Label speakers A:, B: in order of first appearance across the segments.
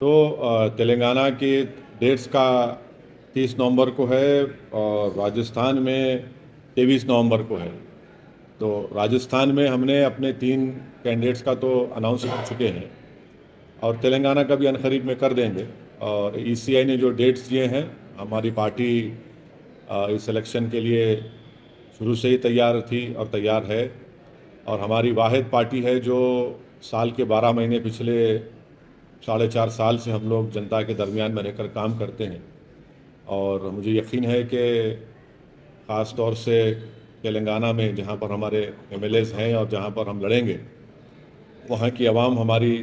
A: तो तेलंगाना की डेट्स का 30 नवंबर को है और राजस्थान में 23 नवंबर को है। तो राजस्थान में हमने अपने 3 कैंडिडेट्स का तो अनाउंस कर चुके हैं और तेलंगाना का भी अनकरीब में कर देंगे। और ईसीआई ने जो डेट्स दिए हैं, हमारी पार्टी इस इलेक्शन के लिए शुरू से ही तैयार थी और तैयार है। और हमारी वाहिद पार्टी है जो साल के 12 महीने पिछले 4.5 साल से हम लोग जनता के दरमियान में रहकर काम करते हैं। और मुझे यकीन है कि ख़ास तौर से तेलंगाना में जहाँ पर हमारे एमएलएज हैं और जहाँ पर हम लड़ेंगे, वहाँ की आवाम हमारी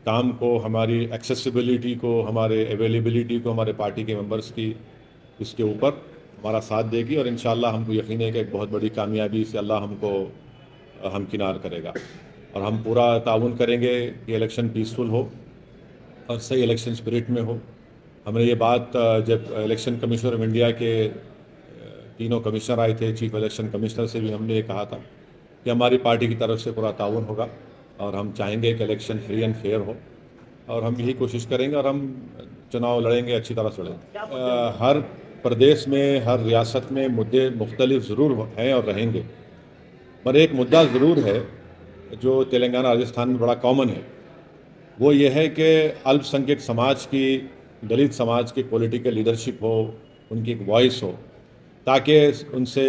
A: काम को, हमारी एक्सेसिबिलिटी को, हमारे अवेलेबिलिटी को, हमारे पार्टी के मेंबर्स की इसके ऊपर हमारा साथ देगी। और इंशाल्लाह हमको यकीन है कि एक बहुत बड़ी कामयाबी से अल्लाह हमको हमकिनार करेगा। और हम पूरा ताउन करेंगे कि इलेक्शन पीसफुल हो और सही इलेक्शन स्पिरिट में हो। हमने ये बात जब इलेक्शन कमिश्नर ऑफ इंडिया के तीनों कमिश्नर आए थे, चीफ इलेक्शन कमिश्नर से भी हमने ये कहा था कि हमारी पार्टी की तरफ से पूरा ताउन होगा और हम चाहेंगे कि इलेक्शन फ्री एंड फेयर हो। और हम यही कोशिश करेंगे और हम चुनाव लड़ेंगे, अच्छी तरह से लड़ेंगे। हर प्रदेश में, हर रियासत में मुद्दे मुख्तलिफ ज़रूर हैं और रहेंगे, पर एक मुद्दा ज़रूर है जो तेलंगाना राजस्थान में बड़ा कॉमन है। वो ये है कि अल्पसंख्यक समाज की, दलित समाज की पॉलिटिकल लीडरशिप हो, उनकी एक वॉइस हो, ताकि उनसे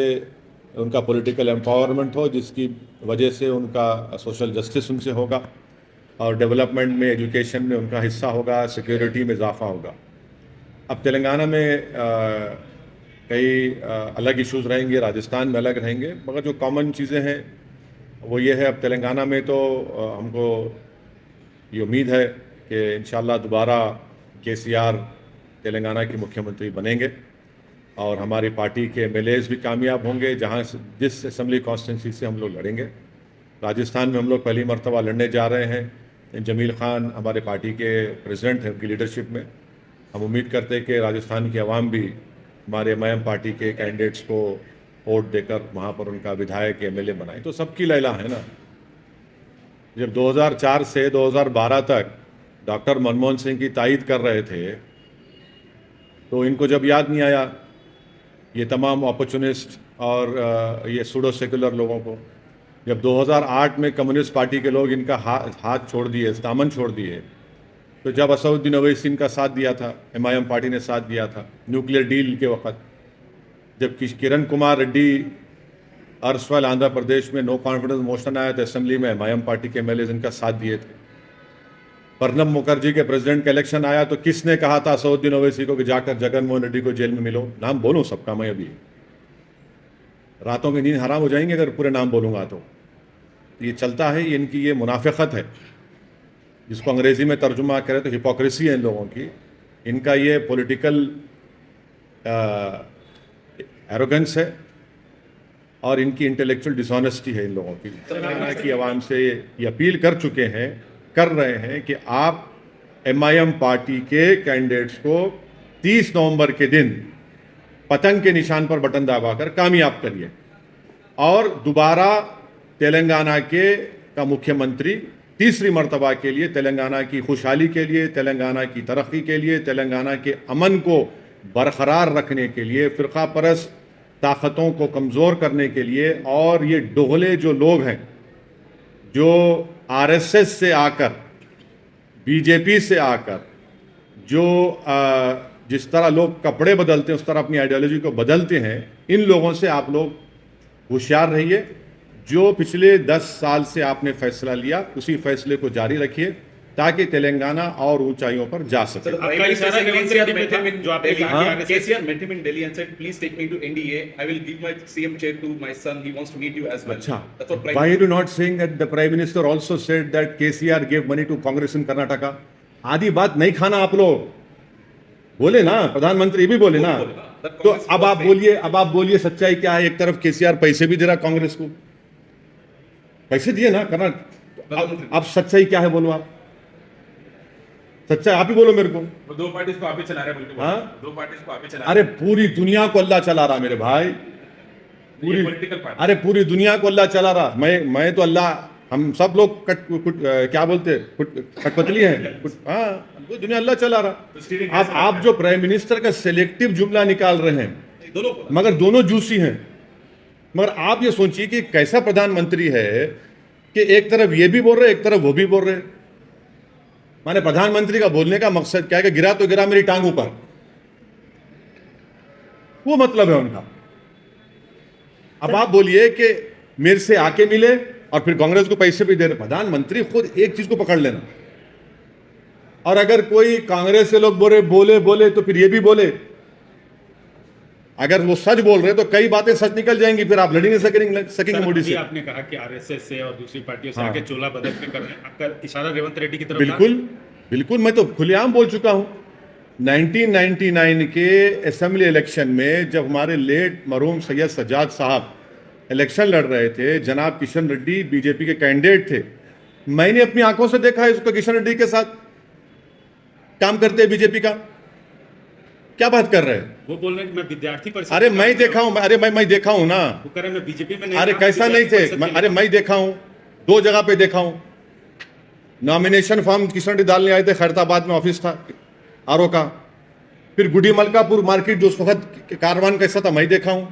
A: उनका पॉलिटिकल एम्पावरमेंट हो, जिसकी वजह से उनका सोशल जस्टिस उनसे होगा और डेवलपमेंट में, एजुकेशन में उनका हिस्सा होगा, सिक्योरिटी में इजाफा होगा। अब तेलंगाना में कई अलग इश्यूज़ रहेंगे, राजस्थान में अलग रहेंगे, मगर जो कॉमन चीज़ें हैं वो ये है। अब तेलंगाना में तो हमको ये उम्मीद है कि इंशाल्लाह दोबारा केसीआर तेलंगाना के मुख्यमंत्री बनेंगे और हमारी पार्टी के एमएलएज भी कामयाब होंगे जहाँ जिस असेंबली कॉन्स्टिट्यूंसी से हम लोग लड़ेंगे। राजस्थान में हम लोग पहली मरतबा लड़ने जा रहे हैं। जमील खान हमारे पार्टी के प्रेसिडेंट हैं, उनकी लीडरशिप में हम उम्मीद करते हैं कि राजस्थान की आवाम भी हमारे एमआईएम पार्टी के कैंडिडेट्स को वोट देकर वहाँ पर उनका विधायक एमएलए बनाए। तो सबकी लैला है ना। जब 2004 से 2012 तक डॉक्टर मनमोहन सिंह की तायद कर रहे थे, तो इनको जब याद नहीं आया ये तमाम अपॉर्चुनिस्ट और ये सूडो सेकुलर लोगों को, जब 2008 में कम्युनिस्ट पार्टी के लोग इनका हाथ छोड़ दिए, दामन छोड़ दिए, तो जब असदुद्दीन ओवैसी इनका साथ दिया था, एमआईएम पार्टी ने साथ दिया था न्यूक्लियर डील के वक्त, जब किरण कुमार रेड्डी अर्सवाल आंध्र प्रदेश में नो कॉन्फिडेंस मोशन आया तो असेंबली में एमआईएम पार्टी के एमएलए इनका साथ दिए थे। प्रणब मुखर्जी के प्रेसिडेंट का इलेक्शन आया तो किसने कहा था असदुद्दीन ओवैसी को कि जाकर जगन मोहन रेड्डी को जेल में मिलो? नाम बोलूं सबका, मैं अभी रातों की नींद हराम हो जाएंगे अगर पूरे नाम बोलूंगा तो। ये चलता है, ये इनकी ये मुनाफिकत है, जिसको अंग्रेजी में तर्जुमा करें तो हिपोक्रेसी है इन लोगों की। इनका ये पॉलिटिकल एरोगेंस है और इनकी इंटेलेक्चुअल डिसऑनेस्टी है इन लोगों की। तेलंगाना की आवाम से ये अपील कर चुके हैं, कर रहे हैं कि आप एमआईएम पार्टी के कैंडिडेट्स को 30 नवंबर के दिन पतंग के निशान पर बटन दबाकर कामयाब करिए और दोबारा तेलंगाना का मुख्यमंत्री तीसरी मर्तबा के लिए, तेलंगाना की खुशहाली के लिए, तेलंगाना की तरक्की के लिए, तेलंगाना के अमन को बरकरार रखने के लिए, फ़िरका परस्त ताकतों को कमज़ोर करने के लिए, और ये दोगले जो लोग हैं जो आरएसएस से आकर, बीजेपी से आकर, जो जिस तरह लोग कपड़े बदलते हैं उस तरह अपनी आइडियोलॉजी को बदलते हैं, इन लोगों से आप लोग होशियार रहिए। जो पिछले 10 साल से आपने फैसला लिया उसी फैसले को जारी रखिए ताकि तेलंगाना और ऊंचाइयों पर जा सके। अच्छा, why are you not saying that the Prime Minister also said that KCR gave money to Congress in Karnataka? आधी बात नहीं खाना आप लोग, बोले ना, प्रधानमंत्री भी बोले ना। तो अब आप बोलिए सच्चाई क्या है। एक तरफ केसीआर पैसे भी दे रहा कांग्रेस को, पैसे दिए ना करना। अब सच्चाई क्या है बोलो आप, सच्चाई आप ही बोलो मेरे को।
B: दो पार्टीज को आप ही चला रहे हैं,
A: हाँ,
B: दो पार्टीज को आप ही चला
A: अरे पूरी दुनिया को अल्लाह चला रहा मेरे भाई,
B: पॉलिटिकल पार्टी।
A: अरे पूरी दुनिया को अल्लाह चला रहा। मैं तो अल्लाह हम सब लोग क्या बोलते हैं, कठपुतली हैं, हाँ, वो दुनिया अल्लाह चला रहा। आप जो प्राइम मिनिस्टर का सिलेक्टिव जुमला निकाल रहे हैं, मगर दोनों जूसी हैं। मगर आप ये सोचिए कि कैसा प्रधानमंत्री है कि एक तरफ ये भी बोल रहे, एक तरफ वो भी बोल रहे। माने प्रधानमंत्री का बोलने का मकसद क्या है कि गिरा तो गिरा मेरी टांग ऊपर, वो मतलब है उनका। अब आप बोलिए कि मेरे से आके मिले और फिर कांग्रेस को पैसे भी दे रहे। प्रधानमंत्री खुद एक चीज को पकड़ लेना, और अगर कोई कांग्रेस से लोग बोले तो फिर ये भी बोले। अगर वो सच बोल रहे तो कई बातें सच निकल जाएंगी, फिर आप लड़ ही नहीं सकेंगे मोदी से।
C: आपने कहा कि आरएसएस से और दूसरी पार्टियों से आके चोला बदल के करने, आपका इशारा रेवंत रेड्डी की तरफ था?
A: बिल्कुल बिल्कुल, मैं तो खुलेआम बोल चुका हूं। 1999 के असेंबली इलेक्शन में जब हमारे लेट मरहूम सैयद सज्जाद साहब इलेक्शन लड़ रहे थे, जनाब किशन रेड्डी बीजेपी के कैंडिडेट थे, मैंने अपनी आंखों से देखा है उसको किशन रेड्डी के साथ काम करते हैं बीजेपी का। क्या बात कर रहे हैं?
C: वो बोल रहे हैं कि मैं विद्यार्थी परिषद,
A: अरे मैं देखा हूं, अरे मैं देखा हूं ना।
C: वो कह रहे हैं मैं बीजेपी में नहीं।
A: अरे कैसा नहीं थे, अरे मैं देखा हूं, 2 जगह पे देखा हूं। नॉमिनेशन फॉर्म किशन रेड्डी डालने आए थे, खैरताबाद में ऑफिस था आरओ का। फिर गुडी मलकापुर मार्केट जो उस वक्त कारवान कैसा था, मैं देखा हूं।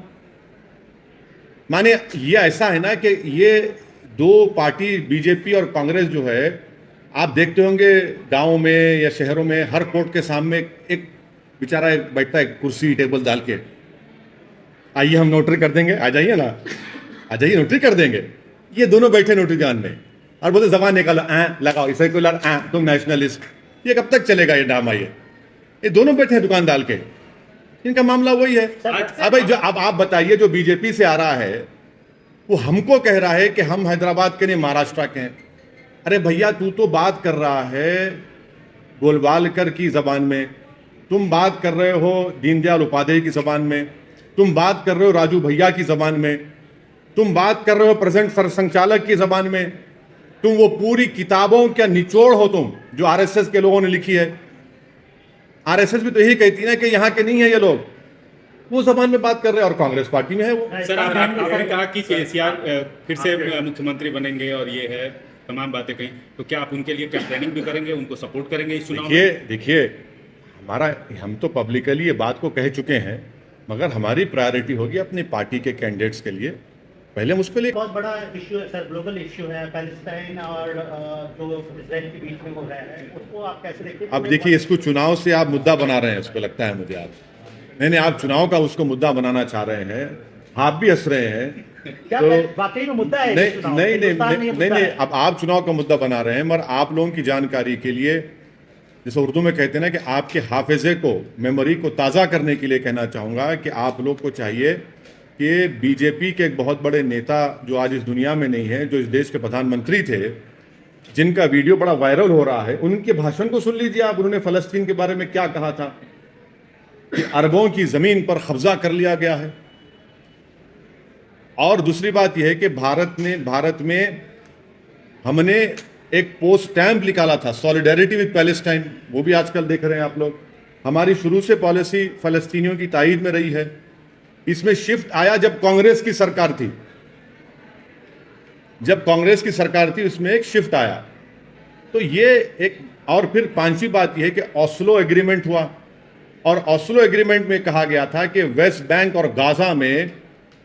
A: माने ये ऐसा है ना कि ये 2 पार्टी बीजेपी और कांग्रेस जो है, आप देखते होंगे गांव में या शहरों में हर कोर्ट के सामने एक बेचारा बैठता है कुर्सी टेबल डाल के, आइए हम नोटरी कर देंगे, आ जाइए ना, आ जाइए नोटरी कर देंगे। ये दोनों बैठे नोटरी जान में और बोलते जबान निकालो, लगाओ सेकुलर, तुम नेशनलिस्ट। ये कब तक चलेगा ये ड्रामा? ये दोनों बैठे हैं दुकान डाल के, इनका मामला वही है। अब जो अब आप बताइए, जो बीजेपी से आ रहा है वो हमको कह रहा है कि हम हैदराबाद के नहीं महाराष्ट्र के हैं। अरे भैया, तू तो बात कर रहा है गोलवालकर की जबान में, तुम बात कर रहे हो दीनदयाल उपाध्याय की जबान में, तुम बात कर रहे हो राजू भैया की जबान में, तुम बात कर रहे हो प्रेजेंट सरसंघचालक की जबान में, तुम वो पूरी किताबों का निचोड़ हो तुम जो आरएसएस के लोगों ने लिखी है। आरएसएस भी तो यही कहती है कि यहाँ के नहीं है ये लोग, वो जबान में बात कर रहे हैं और कांग्रेस पार्टी में है वो।
C: सर, आपने कहा कि केसीआर फिर से मुख्यमंत्री बनेंगे और ये है तमाम बातें कही, तो क्या आप उनके लिए कैंपेनिंग भी करेंगे, उनको सपोर्ट करेंगे इस चुनाव में?
A: देखिए हम तो पब्लिकली ये बात को कह चुके हैं, मगर हमारी प्रायोरिटी होगी अपनी पार्टी के कैंडिडेट्स के लिए। पहले हम उसके लिए,
D: बहुत बड़ा इश्यू है सर, ग्लोबल इश्यू है, पैलेस्टाइन और जो इजराइल के बीच में हो रहा है, उसको आप कैसे देखते हैं?
A: अब देखिए, इसको चुनाव से आप मुद्दा बना रहे हैं, उसको लगता है मुझे आप नहीं, आप चुनाव का उसको मुद्दा बनाना चाह रहे हैं, आप भी हंस रहे हैं।
D: क्या
A: तो
D: वाकई में मुद्दा है?
A: नहीं, अब आप चुनाव का मुद्दा बना रहे हैं, मगर आप लोगों की जानकारी के लिए, जैसे उर्दू में कहते हैं ना कि आपके हाफिजे को, मेमोरी को ताज़ा करने के लिए कहना चाहूँगा कि आप लोग को चाहिए कि बीजेपी के एक बहुत बड़े नेता जो आज इस दुनिया में नहीं है, जो इस देश के प्रधानमंत्री थे, जिनका वीडियो बड़ा वायरल हो रहा है, उनके भाषण को सुन लीजिए आप। उन्होंने फ़लस्तीन के बारे में क्या कहा था कि अरबों की ज़मीन पर कब्जा कर लिया गया है। और दूसरी बात यह है कि भारत में हमने एक पोस्ट स्टैम्प निकाला था, सॉलिडेरिटी विद पैलेस्टाइन, वो भी आजकल देख रहे हैं आप लोग। हमारी शुरू से पॉलिसी फ़लस्तीनियों की तायीद में रही है। इसमें शिफ्ट आया जब कांग्रेस की सरकार थी, उसमें एक शिफ्ट आया। तो ये एक, और फिर 5वीं बात यह है कि ओस्लो एग्रीमेंट हुआ, और ओस्लो एग्रीमेंट में कहा गया था कि वेस्ट बैंक और गाजा में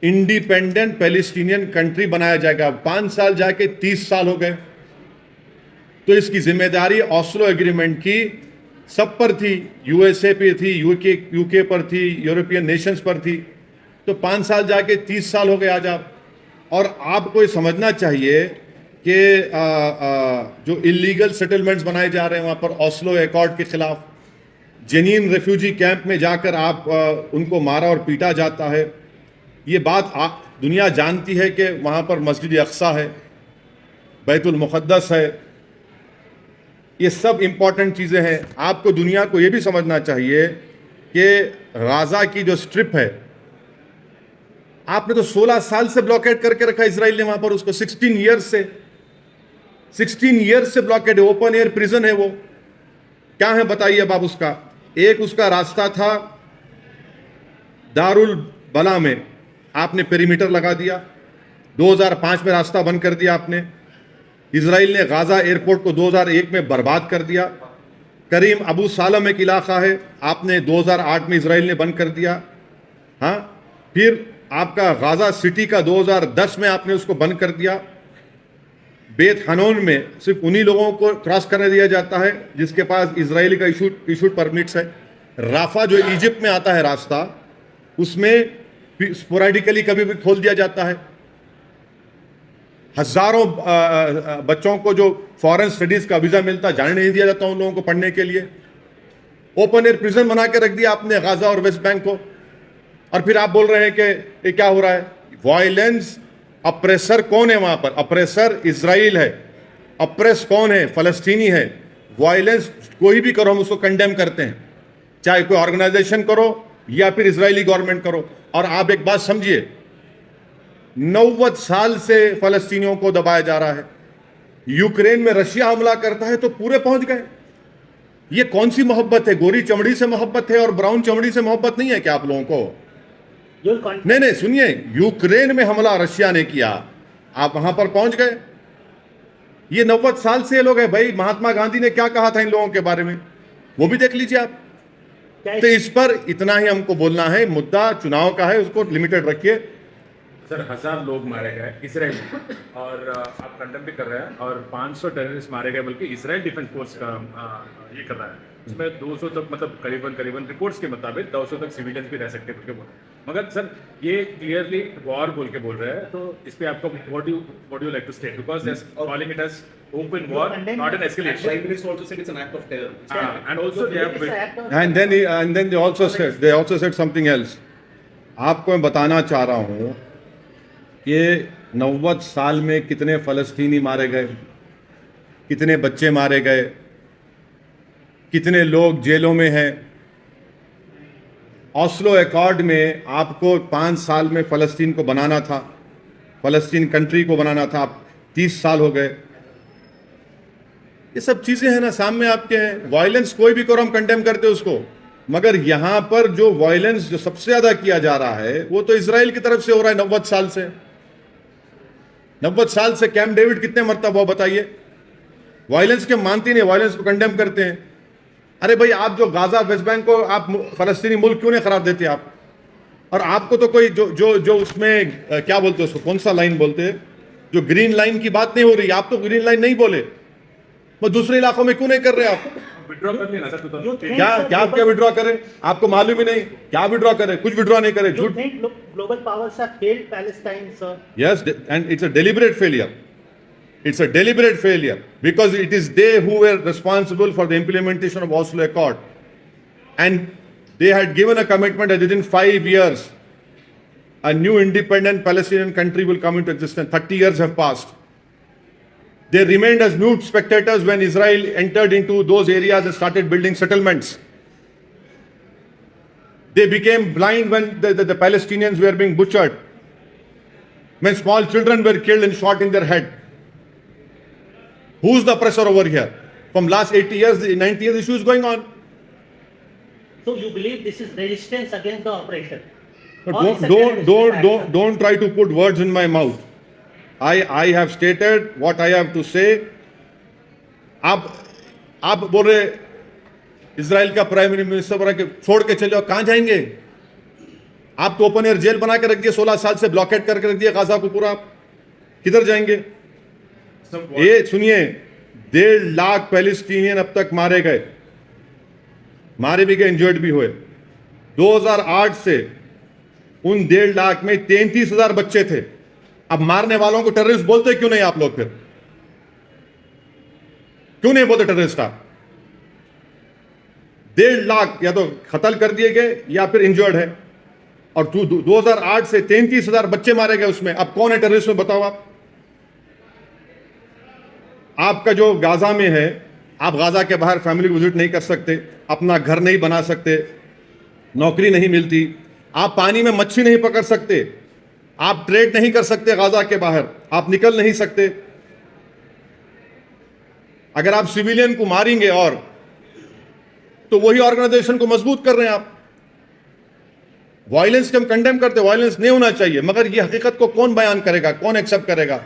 A: इंडिपेंडेंट पैलेस्टीनियन कंट्री बनाया जाएगा। 5 साल जाके 30 साल हो गए। तो इसकी जिम्मेदारी ओस्लो एग्रीमेंट की सब पर थी, यूएसए पे थी, यूके पर थी, यूरोपियन नेशंस पर थी। तो 5 साल जाके 30 साल हो गए आज आप। और आपको ये समझना चाहिए कि जो इलीगल सेटलमेंट्स बनाए जा रहे हैं वहाँ पर ओस्लो अकॉर्ड के खिलाफ, जेनीन रेफ्यूजी कैंप में जाकर आप उनको मारा और पीटा जाता है। ये बात दुनिया जानती है कि वहाँ पर मस्जिद अक्सा है, बैतुल मुक़द्दस है। ये सब इम्पॉर्टेंट चीज़ें हैं। आपको दुनिया को ये भी समझना चाहिए कि गाज़ा की जो स्ट्रिप है, आपने तो 16 साल से ब्लॉकेड करके रखा इजराइल ने वहाँ पर उसको, 16 ईयर्स से ब्लॉकेड है। ओपन एयर प्रिजन है वो। क्या है बताइए अब आप उसका। एक उसका रास्ता था दारुल बला में, आपने पेरीमीटर लगा दिया। 2005 में रास्ता बंद कर दिया आपने।
E: इसराइल ने गाजा एयरपोर्ट को 2001 में बर्बाद कर दिया। करीम अबू सालम एक इलाका है, आपने 2008 में इसराइल ने बंद कर दिया। हाँ, फिर आपका गाजा सिटी का 2010 में आपने उसको बंद कर दिया। बेत हनोन में सिर्फ उन्हीं लोगों को क्रॉस करने दिया जाता है जिसके पास इजरायली का इशूड परमिट्स है। राफा जो इजिप्ट में आता है रास्ता, उसमें स्पोरेडिकली कभी भी खोल दिया जाता है। हजारों बच्चों को जो फॉरेन स्टडीज का वीजा मिलता, जाने नहीं दिया जाता उन लोगों को पढ़ने के लिए। ओपन एयर प्रिजन बना के रख दिया आपने गाजा और वेस्ट बैंक को, और फिर आप बोल रहे हैं कि ये क्या हो रहा है। वायलेंस, अप्रेसर कौन है वहां पर? अप्रेसर इजराइल है, अप्रेस कौन है? फलस्तीनी है। वायलेंस कोई भी करो, हम उसको कंडेम करते हैं, चाहे कोई ऑर्गेनाइजेशन करो या फिर इजरायली गवर्नमेंट करो। और आप एक बात समझिए, 90 साल से फलस्तीनियों को दबाया जा रहा है। यूक्रेन में रशिया हमला करता है तो पूरे पहुंच गए। ये कौन सी मोहब्बत है? गोरी चमड़ी से मोहब्बत है और ब्राउन चमड़ी से मोहब्बत नहीं है क्या आप लोगों को? नहीं, सुनिए, यूक्रेन में हमला रशिया ने किया, आप वहां पर पहुंच गए। ये 90 साल से ये लोग हैं भाई। महात्मा गांधी ने क्या कहा था इन लोगों के बारे में, वो भी देख लीजिए आप। तो इस पर इतना ही हमको बोलना है। मुद्दा चुनाव का है, उसको लिमिटेड रखिए।
B: सर 1000 लोग मारे गए इसराइल में, और आप कंडेम भी कर रहे हैं, और 500 टेररिस्ट मारे गए, बल्कि इसराइल डिफेंस फोर्स का ये कर रहा है। इसमें 200 तक, मतलब करीबन रिपोर्ट्स के मुताबिक 200 तक सिविलियंस भी रह सकते हैं बोल। मगर सर ये क्लियरली वॉर बोल के बोल रहे हैं, तो इस पे आपका what you like to state, because they are calling it as open war, not an escalation.
F: Prime Minister also said it's an act of terror.
B: And also they have
E: And then they also said something else. आपको मैं बताना चाह रहा हूं कि 90 साल में कितने फलस्तीनी मारे गए, कितने बच्चे मारे गए, कितने लोग जेलों में हैं। ऑस्लो अकॉर्ड में आपको 5 साल में फलस्तीन को बनाना था, फलस्तीन कंट्री को बनाना था, आप 30 साल हो गए। ये सब चीजें हैं ना, सामने आपके हैं। वायलेंस कोई भी करो, हम कंडेम करते उसको, मगर यहां पर जो वायलेंस जो सबसे ज्यादा किया जा रहा है वो तो इजराइल की तरफ से हो रहा है। 90 साल से 90 साल से कैंप डेविड कितने मरतबा बताइए। वायलेंस के मानती नहीं, वायलेंस को कंडेम करते हैं। अरे भाई, आप जो गाजा वेस्ट बैंक को आप फलस्तीनी मुल्क क्यों नहीं करार देते आप? और आपको तो कोई जो जो जो उसमें क्या बोलते हैं उसको, कौन सा लाइन बोलते हैं, जो ग्रीन लाइन की बात नहीं हो रही, आप तो ग्रीन लाइन नहीं बोले, वो दूसरे इलाकों में क्यों नहीं कर रहे आप?
B: विड्रॉ कर लेना सर।
E: क्या विड्रॉ करें? आपको मालूम ही नहीं क्या विड्रॉ करें? कुछ विड्रॉ नहीं करे, झूठ।
D: Global powers have failed Palestine, sir.
E: Yes, and it's a deliberate failure. It's a deliberate failure because it is they who were responsible for the implementation of Oslo Accord, and they had given a commitment that within 5 years a new independent Palestinian country will come into existence. 30 years have passed. They remained as mute spectators when Israel entered into those areas and started building settlements. They became blind when the Palestinians were being butchered, when small children were killed and shot in their head. Who's the oppressor over here? From last 80 years, 90 years, the issue is going on.
D: So you believe this is resistance against the oppression?
E: But
D: Or it's a terrorist attack?
E: don't try to put words in my mouth. I have stated what I have to say. आप बोल रहे Israel का prime minister बना के छोड़ के चले जाओ, कहां जाएंगे? आप तो ओपन एयर जेल बना के रख दिए, 16 साल से ब्लॉकेट करके रख दिया गाजा को पूरा, आप किधर जाएंगे? ये सुनिए, 1.5 लाख पैलेस्टीनियन अब तक मारे गए, मारे भी गए, इंजर्ड भी हुए। 2008 से उन 1.5 लाख में 33,000 बच्चे थे। अब मारने वालों को टेररिस्ट बोलते क्यों नहीं आप लोग? फिर क्यों नहीं बोलते टेररिस्ट आप? 1.5 लाख या तो कत्ल कर दिए गए या फिर इंजर्ड है, और 2008 से 33,000 बच्चे मारे गए उसमें। अब कौन है टेररिस्ट में, बताओ आप? आपका जो गाजा में है, आप गाजा के बाहर फैमिली विजिट नहीं कर सकते, अपना घर नहीं बना सकते, नौकरी नहीं मिलती, आप पानी में मच्छी नहीं पकड़ सकते, आप ट्रेड नहीं कर सकते गाजा के बाहर, आप निकल नहीं सकते। अगर आप सिविलियन को मारेंगे और तो वही ऑर्गेनाइजेशन को मजबूत कर रहे हैं आप। वायलेंस को हम कंडेम करते, वायलेंस नहीं होना चाहिए, मगर ये हकीकत को कौन बयान करेगा, कौन एक्सेप्ट करेगा?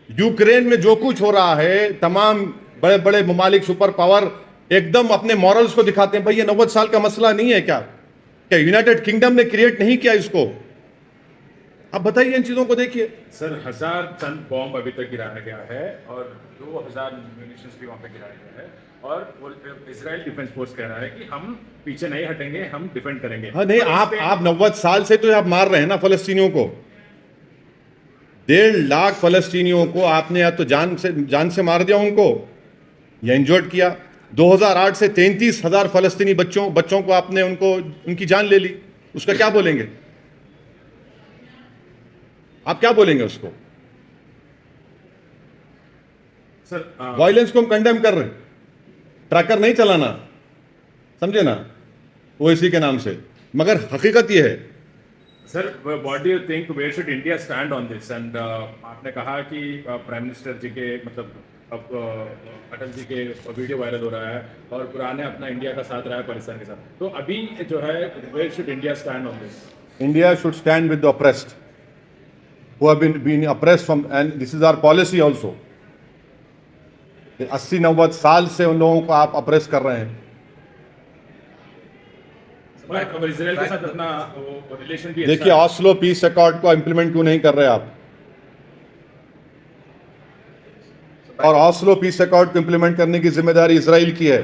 E: यूक्रेन में जो कुछ हो रहा है, तमाम बड़े बड़े ममालिक सुपर पावर एकदम अपने मॉरल्स को दिखाते हैं। भाई ये 90 साल का मसला नहीं है क्या? क्या यूनाइटेड किंगडम ने क्रिएट नहीं किया इसको? आप बताइए, इन चीजों को देखिए।
B: सर 1000 टन बॉम्ब अभी तक गिराया गया है और 2000 म्यूनिशंस भी वहाँ पे गिराया गया है, और वो इजराइल डिफेंस फोर्स कह रहा है कि हम पीछे नहीं हटेंगे, हम डिफेंड करेंगे।
E: हाँ नहीं,
B: और इस
E: आप 90 साल से तो आप मार रहे हैं ना फलस्तीनियों को। 1.5 लाख फलस्तीनियों को आपने या तो जान से मार दिया उनको, या इंजर्ड किया। 2008 से 33,000 फलस्तीनी बच्चों को आपने उनकी जान ले ली। उसका क्या बोलेंगे? आप क्या बोलेंगे उसको?
B: सर
E: वायलेंस को हम कंडेम कर रहे हैं, ट्रैकर नहीं चलाना, समझे ना, ओएसी के नाम से। मगर हकीकत यह है।
B: Sir what do you think, where should India stand on this? And आपने कहा कि प्राइम मिनिस्टर जी के मतलब अब अटल जी के वीडियो वायरल हो रहा है और पुराने अपना इंडिया का साथ रहा है पाकिस्तान के साथ, तो अभी जो है where should India stand on this?
E: India should stand with the oppressed, who have been oppressed from, and this is our policy also. 80-90 साल से उन लोगों को आप अप्रेस कर रहे हैं।
B: अब इजराइल के साथ अपना रिलेशन भी
E: देखिए, ऑस्लो पीस अकॉर्ड को इंप्लीमेंट क्यों नहीं कर रहे आप? और ऑस्लो पीस अकॉर्ड को इंप्लीमेंट करने की जिम्मेदारी इजराइल की है।